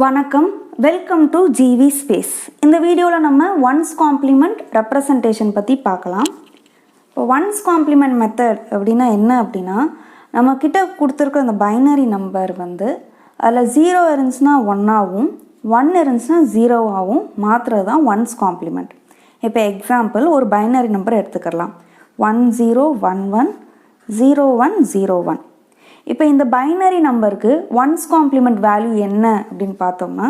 வணக்கம், welcome to GV space. இந்த வீடியோவில் நம்ம ஒன்ஸ் காம்ப்ளிமெண்ட் ரெப்ரசன்டேஷன் பற்றி பார்க்கலாம். இப்போ ஒன்ஸ் காம்ப்ளிமெண்ட் மெத்தட் அப்படின்னா என்ன அப்படின்னா, நம்மக்கிட்ட கொடுத்துருக்க அந்த பைனரி நம்பர் அதில் 0 இருந்துச்சுன்னா 1ஆகவும் 1 இருந்துச்சுன்னா 0ஆகவும் மாற்றுறது தான் ஒன்ஸ் காம்ப்ளிமெண்ட். இப்போ எக்ஸாம்பிள் ஒரு பைனரி நம்பர் எடுத்துக்கலாம், 1011 0101. இப்போ இந்த பைனரி நம்பருக்கு ஒன்ஸ் காம்ப்ளிமெண்ட் வேல்யூ என்ன அப்படின்னு பார்த்தோம்னா,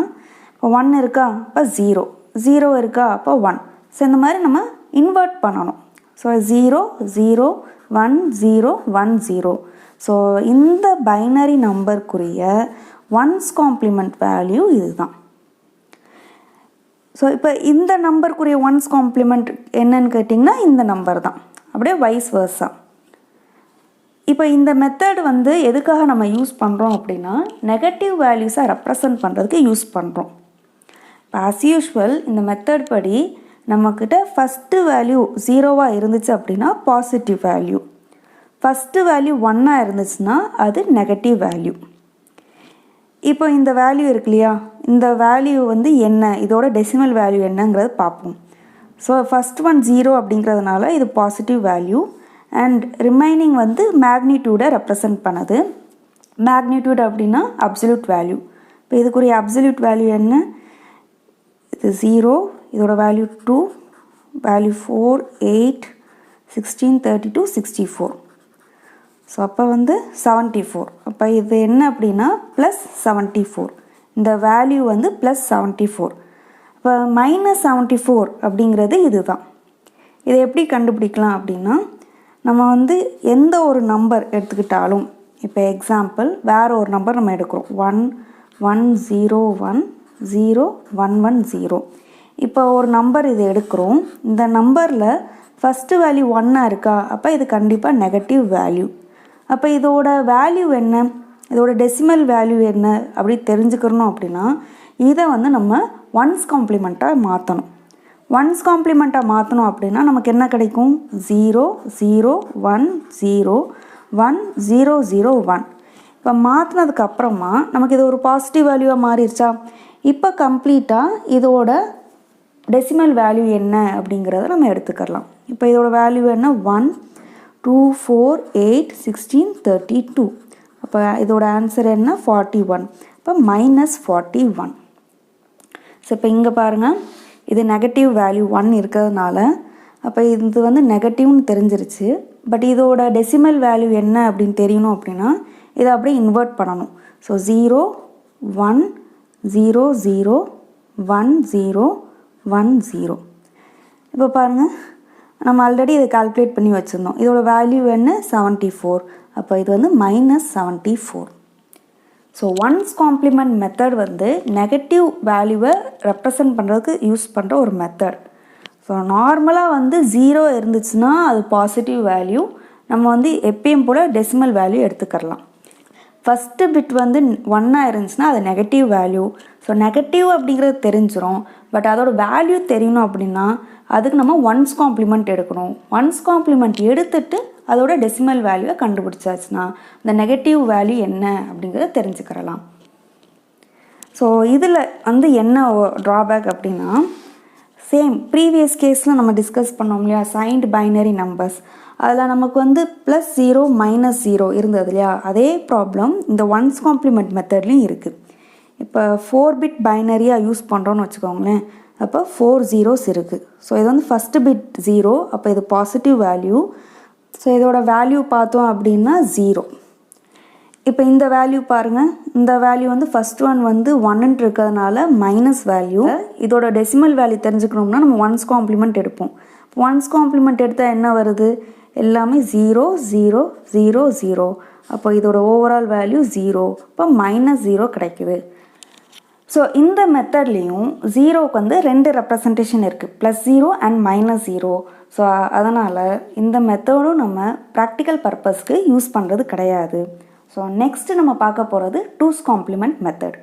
இப்போ 1 இருக்கா அப்போ 0, 0 இருக்கா அப்போ 1. ஸோ இந்த மாதிரி நம்ம இன்வெர்ட் பண்ணணும். ஸோ 0 0 1 0 1 0. ஸோ இந்த பைனரி நம்பருக்குரிய ஒன்ஸ் காம்ப்ளிமெண்ட் வேல்யூ இதுதான். ஸோ இப்போ இந்த நம்பருக்குரிய ஒன்ஸ் காம்ப்ளிமெண்ட் என்னன்னு கேட்டிங்கன்னா இந்த நம்பர் தான், அப்படியே வைஸ் வர்ஸா. இப்போ இந்த மெத்தட் எதுக்காக நம்ம யூஸ் பண்ணுறோம் அப்படின்னா, நெகட்டிவ் வேல்யூஸை ரெப்ரசன்ட் பண்ணுறதுக்கு யூஸ் பண்ணுறோம். இப்போ ஆஸ் யூஷுவல் இந்த மெத்தட் படி நம்மக்கிட்ட ஃபஸ்ட்டு வேல்யூ 0வாக இருந்துச்சு அப்படின்னா பாசிட்டிவ் வேல்யூ, ஃபஸ்ட்டு வேல்யூ 1ஆக இருந்துச்சுன்னா அது நெகட்டிவ் வேல்யூ. இப்போ இந்த வேல்யூ இருக்கு இல்லையா, இந்த வேல்யூ என்ன, இதோட டெசிமல் வேல்யூ என்னங்கிறது பார்ப்போம். ஸோ ஃபஸ்ட் ஒன் 0 அப்படிங்கிறதுனால இது பாசிட்டிவ் வேல்யூ அண்ட் ரிமைனிங் மேக்னிடியூடை ரெப்ரசன்ட் பண்ணுது. மேக்னிடியூட் அப்படின்னா அப்சல்யூட் வேல்யூ. இப்போ இதுக்குரிய அப்சல்யூட் வேல்யூ என்ன, இது 0, இதோட வேல்யூ 2, வேல்யூ 4 8 16 32 64. ஸோ அப்போ 74. அப்போ இது என்ன அப்படின்னா ப்ளஸ் 74. இந்த வேல்யூ ப்ளஸ் 74. இப்போ மைனஸ் 74 அப்படிங்கிறது இதுதான். இதை எப்படி கண்டுபிடிக்கலாம் அப்படின்னா, நம்ம எந்த ஒரு நம்பர் எடுத்துக்கிட்டாலும், இப்போ எக்ஸாம்பிள் வேறு ஒரு நம்பர் நம்ம எடுக்கிறோம், 1 1 0 1 0 1 1 0. இப்போ ஒரு நம்பர் இது எடுக்கிறோம், இந்த நம்பரில் ஃபஸ்ட்டு வேல்யூ 1ஆக இருக்கா அப்போ இது கண்டிப்பாக நெகட்டிவ் வேல்யூ. அப்போ இதோட வேல்யூ என்ன, இதோட டெசிமல் வேல்யூ என்ன அப்படி தெரிஞ்சுக்கிறணும் அப்படின்னா, இதை நம்ம ஒன்ஸ் காம்ப்ளிமெண்ட்டாக மாற்றணும். ஒன்ஸ் காம்ப்ளிமெண்ட்டாக மாற்றணும் அப்படின்னா நமக்கு என்ன கிடைக்கும், 0 0 1 0 1 0 0 1. இப்போ மாற்றினதுக்கப்புறமா நமக்கு இது ஒரு பாசிட்டிவ் வேல்யூவாக மாறிடுச்சா. இப்போ கம்ப்ளீட்டாக இதோட டெசிமல் வேல்யூ என்ன அப்படிங்கிறத நம்ம எடுத்துக்கலாம். இப்போ இதோட வேல்யூ என்ன, 1 2 4 8 16 32. அப்போ இதோட ஆன்சர் என்ன, 41. இப்போ மைனஸ் 41. ஸோ இப்போ இங்கே பாருங்கள், இது நெகட்டிவ் வேல்யூ 1 இருக்கிறதுனால அப்போ இது நெகட்டிவ்னு தெரிஞ்சிருச்சு. பட் இதோட டெசிமல் வேல்யூ என்ன அப்படின்னு தெரியணும் அப்படின்னா இதை அப்படியே இன்வெர்ட் பண்ணணும். ஸோ 0 1 0 0 1 0 1 0. இப்போ பாருங்கள், நம்ம ஆல்ரெடி இதை கால்குலேட் பண்ணி வச்சுருந்தோம். இதோட வேல்யூ என்ன, 74. அப்போ இது minus 74. So one's complement method negative வேல்யூவை ரெப்ரசன்ட் பண்ணுறதுக்கு யூஸ் பண்ணுற ஒரு மெத்தட். ஸோ நார்மலாக 0 இருந்துச்சுன்னா அது பாசிட்டிவ் வேல்யூ, நம்ம எப்பயும் போல் டெசிமல் வேல்யூ எடுத்துக்கலாம். ஃபஸ்ட்டு பிட் 1ஆக இருந்துச்சுன்னா அது நெகட்டிவ் வேல்யூ. ஸோ நெகட்டிவ் அப்படிங்கிறது தெரிஞ்சிடும். பட் அதோட வேல்யூ தெரியணும் அப்படின்னா அதுக்கு நம்ம ஒன்ஸ் காம்ப்ளிமெண்ட் எடுக்கணும். ஒன்ஸ் காம்ப்ளிமெண்ட் எடுத்துட்டு அதோட டெசிமல் வேல்யூவை கண்டுபிடிச்சாச்சுன்னா இந்த நெகட்டிவ் வேல்யூ என்ன அப்படிங்கிறத தெரிஞ்சுக்கிறலாம். ஸோ இதில் என்ன ட்ராபேக் அப்படின்னா, சேம் ப்ரீவியஸ் கேஸில் நம்ம டிஸ்கஸ் பண்ணோம் இல்லையா, சைன்டு பைனரி நம்பர்ஸ், அதில் நமக்கு ப்ளஸ் 0 மைனஸ் 0 இருந்தது இல்லையா, அதே ப்ராப்ளம் இந்த ஒன்ஸ் காம்ப்ளிமெண்ட் மெத்தட்லேயும் இருக்குது. இப்போ 4 பிட் பைனரியாக யூஸ் பண்ணுறோன்னு வச்சுக்கோங்களேன், அப்போ 4 zeros இருக்குது. ஸோ இது ஃபஸ்ட்டு பிட் 0, அப்போ இது பாசிட்டிவ் வேல்யூ. ஸோ இதோட வேல்யூ பார்த்தோம் அப்படின்னா 0. இப்போ இந்த வேல்யூ பாருங்கள், இந்த வேல்யூ ஃபஸ்ட் ஒன் 1 இருக்கிறதுனால மைனஸ் வேல்யூ. இதோட டெசிமல் வேல்யூ தெரிஞ்சுக்கணும்னா நம்ம ஒன்ஸ் காம்ப்ளிமெண்ட் எடுப்போம். ஒன்ஸ் காம்ப்ளிமெண்ட் எடுத்தால் என்ன வருது, எல்லாமே 0 0 0 0. அப்போ இதோட ஓவரால் வேல்யூ 0. இப்போ மைனஸ் 0 கிடைக்குது. ஸோ இந்த மெத்தட்லேயும் 0க்கு 2 ரெப்ரசன்டேஷன் இருக்குது, ப்ளஸ் 0 அண்ட் மைனஸ் 0. ஸோ அதனால் இந்த மெத்தடும் நம்ம ப்ராக்டிக்கல் பர்பஸ்க்கு யூஸ் பண்ணுறது கிடையாது. ஸோ நெக்ஸ்ட்டு நம்ம பார்க்க போகிறது 2's காம்ப்ளிமெண்ட் மெத்தட்.